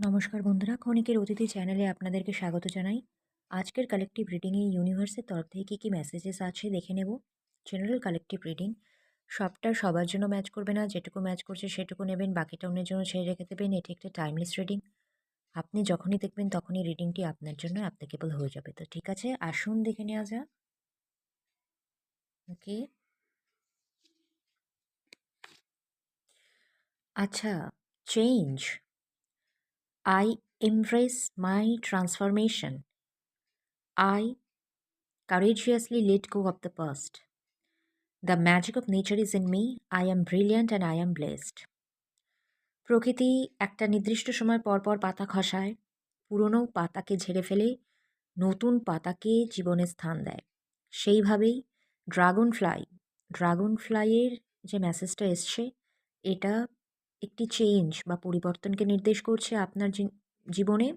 নমস্কার বন্ধুরা, ক্ষণিকের অতিথি চ্যানেলে আপনাদেরকে স্বাগত জানাই। আজকের কালেকটিভ রিডিংয়ে ইউনিভার্সের তরফ থেকে কী কী মেসেজেস আছে দেখে নেব। জেনারেল কালেকটিভ রিডিং, সবটা সবার জন্য ম্যাচ করবে না, যেটুকু ম্যাচ করছে সেটুকু নেবেন, বাকিটা অন্যের জন্য ছেড়ে রেখে দেবেন। এটি একটা টাইমলেস রিডিং। আপনি যখনই দেখবেন তখনই রিডিংটি আপনার জন্য অ্যাপ্লিকেবল হয়ে যাবে। তো ঠিক আছে, আসুন দেখে নেওয়া যাক। ওকে, আচ্ছা। Change, I embrace my transformation, I courageously let go of the past. The magic of nature is in me. I am brilliant and I am blessed. প্রকৃতি একটা নির্দিষ্ট সময় পর পর পাতা খসায়, পুরনো পাতাকে ঝেড়ে ফেলে নতুন পাতাকে জীবনে স্থান দেয়। সেইভাবেই ড্রাগন ফ্লাইয়ের যে মেসেজটা এসছে, এটা একটি চেঞ্জ বা পরিবর্তনকে নির্দেশ করছে আপনার জীবনে।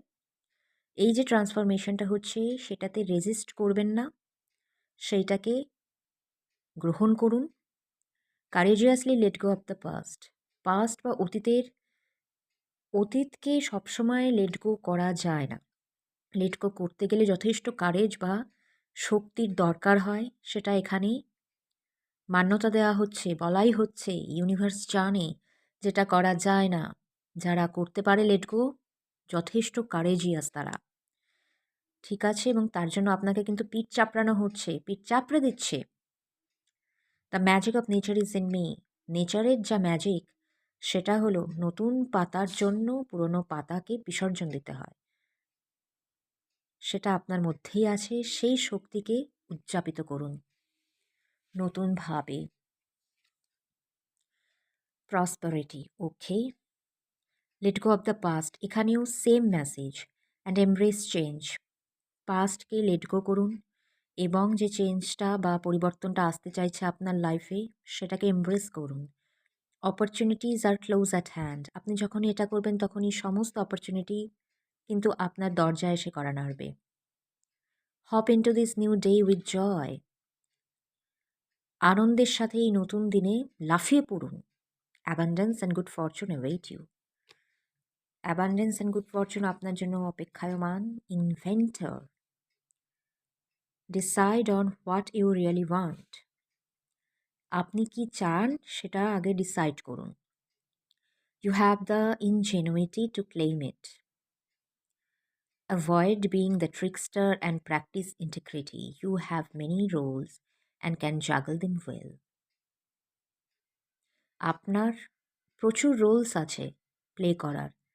এই যে ট্রান্সফরমেশনটা হচ্ছে, সেটাতে রেজিস্ট করবেন না, সেইটাকে গ্রহণ করুন। কারেজিয়াসলি late go of the past বা অতীতকে সবসময় লেট গো করা যায় না। লেট গো করতে গেলে যথেষ্ট কারেজ বা শক্তির দরকার হয়। সেটা এখানে মান্যতা দেওয়া হচ্ছে, বলাই হচ্ছে, ইউনিভার্স জানে যেটা করা যায় না। যারা করতে পারে লেট গো, যথেষ্ট কারেজিয়াস তারা। ঠিক আছে, এবং তার জন্য আপনাকে কিন্তু পিঠ চাপড়ানো হচ্ছে, পিঠ চাপড়ে দিচ্ছে। The magic of nature is in me. নেচারের যা ম্যাজিক, সেটা হলো নতুন পাতার জন্য পুরনো পাতাকে বিসর্জন দিতে হয়। সেটা আপনার মধ্যেই আছে, সেই শক্তিকে উদযাপিত করুন নতুনভাবে। Prosperity, okay. Let go of the past, এখানেও same message. And embrace change, পাস্টকে লেট গো করুন এবং যে চেঞ্জটা বা পরিবর্তনটা আসতে চাইছে আপনার লাইফে, সেটাকে এমব্রেস করুন। অপরচুনিটিজ আর ক্লোজ অ্যাট হ্যান্ড, আপনি যখনই এটা করবেন তখনই সমস্ত অপরচুনিটি কিন্তু আপনার দরজায় এসে করা নাড়বে। Hop into this new day with joy, আনন্দের সাথে এই নতুন দিনে লাফিয়ে পড়ুন। Abundance and good fortune await you, abundance and good fortune আপনার জন্য অপেক্ষায়মান। Inventor, decide on what you really want, আপনি কি চান সেটা আগে ডিসাইড করুন। You have the ingenuity to claim it. Avoid being the trickster and practice integrity. You have many roles and can juggle them well. আপনার প্রচুর Rolle's আছে play করার,